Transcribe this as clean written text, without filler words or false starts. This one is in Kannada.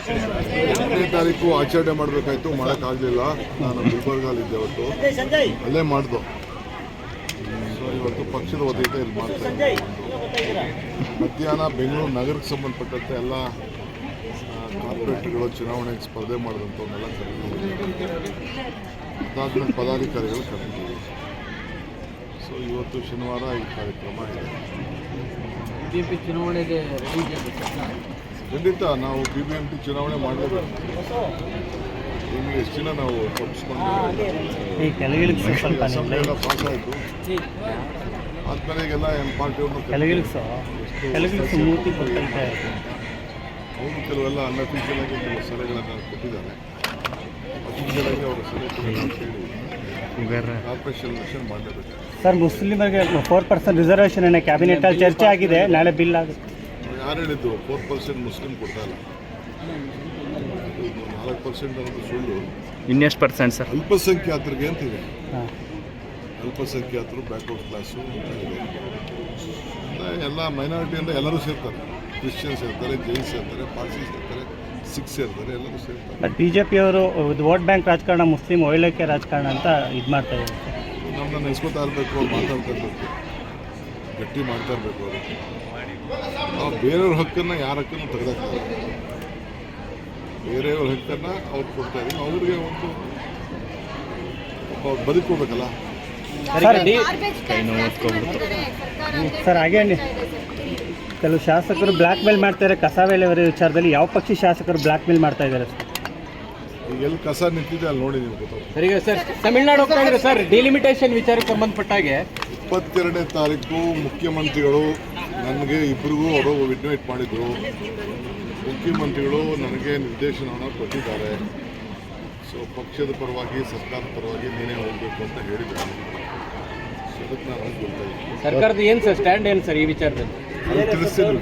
8ನೇ ತಾರೀಕು ಆಚರಣೆ ಮಾಡಬೇಕಾಯ್ತು, ಮಾಡೋಕ್ಕಾಗಲಿಲ್ಲ. ನಾನು ಗುಲ್ಬರ್ಗಲ್ಲಿದ್ದೆ ಅವತ್ತು, ಅಲ್ಲೇ ಮಾಡ್ದು. ಸೊ ಇವತ್ತು ಪಕ್ಷದ ವತಿಯಿಂದ ಇಲ್ಲಿ ಮಾಡ್ತಾ ಮಧ್ಯಾಹ್ನ ಬೆಂಗಳೂರು ನಗರಕ್ಕೆ ಸಂಬಂಧಪಟ್ಟಂತೆ ಎಲ್ಲ ಕಾರ್ಪೊರೇಟ್ಗಳು ಚುನಾವಣೆಗೆ ಸ್ಪರ್ಧೆ ಮಾಡಿದಂಥವನ್ನೆಲ್ಲ ಕರೆದಿದ್ದೀವಿ. ಅದಾದ್ಮೇಲೆ ಪದಾಧಿಕಾರಿಗಳು ಕರೆದಿದ್ದೀವಿ. ಸೊ ಇವತ್ತು ಶನಿವಾರ ಈ ಕಾರ್ಯಕ್ರಮ ಇದೆ. ಬಿಜೆಪಿ ಚುನಾವಣೆಗೆ ಖಂಡಿತ ನಾವು BBMP ಚುನಾವಣೆ ಮಾಡಲೇಬೇಕು. ನಿಮಗೆ ಎಷ್ಟು ದಿನ ನಾವು ತಪ್ಪಿಸ್ಕೊಂಡು ಅಸೆಂಬ್ಲಿ ಎಲ್ಲ ಪಾಸ್ ಆಯಿತು. ಆದ್ಮೇಲೆ ಈಗೆಲ್ಲ ಪಾರ್ಟಿಯವ್ರನ್ನ ಅವರು ಕೆಲವೆಲ್ಲ ಅನ್ಅಫಿಷಿಯಲ್ ಆಗಿ ಕೆಲವು ಸಲಹೆಗಳನ್ನು ಕೊಟ್ಟಿದ್ದಾರೆ. ಅಫಿಷಿಯಲ್ ಆಗಿ ಅವರ ಸಲಹೆ ಕೇಳಿ ಕಾರ್ಪೊರೇಷನ್ ಎಲೆಕ್ಷನ್ ಮಾಡಲೇಬೇಕು. ಸರ್, ಮುಸ್ಲಿಮರಿಗೆ 4% ರಿಸರ್ವೇಷನ್ ಕ್ಯಾಬಿನೆಟ್ ಅಲ್ಲಿ ಚರ್ಚೆ ಆಗಿದೆ, ನಾಳೆ ಬಿಲ್ ಆಗುತ್ತೆ. ಯಾರು ಹೇಳಿದ್ದು 4% ಮುಸ್ಲಿಂ ಕೊಡ್ತಾ ಇಲ್ಲ? 4% ಅನ್ನೋದು ಸುಳ್ಳು. ಇನ್ನೆಷ್ಟು ಪರ್ಸೆಂಟ್ ಸರ್? ಅಲ್ಪಸಂಖ್ಯಾತರಿಗೆ ಅಂತಿದೆ. ಅಲ್ಪಸಂಖ್ಯಾತರು, ಬ್ಯಾಕ್ವರ್ಡ್ ಕ್ಲಾಸು ಅಂತ ಇದೆ. ಎಲ್ಲ ಮೈನಾರಿಟಿಯಿಂದ ಎಲ್ಲರೂ ಸೇರ್ತಾರೆ. ಕ್ರಿಶ್ಚಿಯನ್ಸ್ ಇರ್ತಾರೆ, ಜೈನ್ಸ್ ಇರ್ತಾರೆ, ಪಾರ್ಸೀಸ್ ಇರ್ತಾರೆ, ಸಿಖ್ಸ್ ಇರ್ತಾರೆ, ಎಲ್ಲರೂ ಸೇರ್ತಾರೆ. ಬಿಜೆಪಿಯವರು ವೋಟ್ ಬ್ಯಾಂಕ್ ರಾಜಕಾರಣ, ಮುಸ್ಲಿಂ ಒಳ್ಳೆಕೆ ರಾಜಕಾರಣ ಅಂತ ಇದು ಮಾಡ್ತಾ ಇದ್ದಾರೆ. ನಮ್ಮನ್ನ ನೆನೆಸ್ಕೊತಾ ಇರಬೇಕು, ಅವ್ರು ಮಾತಾಡ್ತಾ ಇರಬೇಕು, ಗಟ್ಟಿ ಮಾಡ್ತಾ ಇರಬೇಕು. ಅವರು ನಾವು ಬೇರೆಯವ್ರ ಹಕ್ಕನ್ನು ಯಾರ ಹಕ್ಕನ್ನು ತೆಗೆದಾಕ್ತಾರೆ. ಬೇರೆಯವ್ರ ಹಕ್ಕನ್ನು ಅವ್ರು ಕೊಡ್ತಾ ಇದ್ದೀವಿ. ಅವ್ರಿಗೆ ಒಂದು ಅವ್ರು ಬದುಕೋಬೇಕಲ್ಲ. ಸರ್, ಹಾಗೆ ಕೆಲವು ಶಾಸಕರು ಬ್ಲ್ಯಾಕ್ ಮೇಲ್ ಮಾಡ್ತಾರೆ. ಕಸ ವಿಲೇವಾರಿ ವಿಚಾರದಲ್ಲಿ ಯಾವ ಪಕ್ಷಿ ಶಾಸಕರು ಬ್ಲ್ಯಾಕ್ ಮೇಲ್ ಮಾಡ್ತಾ ಇದ್ದಾರೆ ಸರ್? ಈಗ ಎಲ್ಲಿ ಕಸ ನಿಂತಿದೆ ಅಲ್ಲಿ ನೋಡಿ ನೀವು ಗೊತ್ತಾಗುತ್ತೆ. ಸರ್, ಈಗ ಸರ್ ತಮಿಳ್ನಾಡು ಹೋಗ್ತಾ ಇದ್ದಾರೆ ಸರ್, ಡಿಲಿಮಿಟೇಷನ್ ವಿಚಾರಕ್ಕೆ ಸಂಬಂಧಪಟ್ಟಾಗೆ 22ನೇ ತಾರೀಕು ಮುಖ್ಯಮಂತ್ರಿಗಳು ನನಗೆ ಇಬ್ಬರಿಗೂ ಅವರು ಇನ್ವೈಟ್ ಮಾಡಿದರು. ಮುಖ್ಯಮಂತ್ರಿಗಳು ನನಗೆ ನಿರ್ದೇಶನವನ್ನು ಕೊಟ್ಟಿದ್ದಾರೆ. ಸೊ ಪಕ್ಷದ ಪರವಾಗಿ, ಸರ್ಕಾರದ ಪರವಾಗಿ ನೀನೇ ಹೋಗಬೇಕು ಅಂತ ಹೇಳಿದ್ದಾರೆ. ಸೊ ಅದಕ್ಕೆ ನಾನು ಗೊತ್ತಾಯಿತು. ಸರ್ಕಾರದ ಏನು ಸರ್ ಸ್ಟ್ಯಾಂಡ್ ಏನು ಸರ್ ಈ ವಿಚಾರದಲ್ಲಿ ತಿಳಿಸ್ತೀನಿ.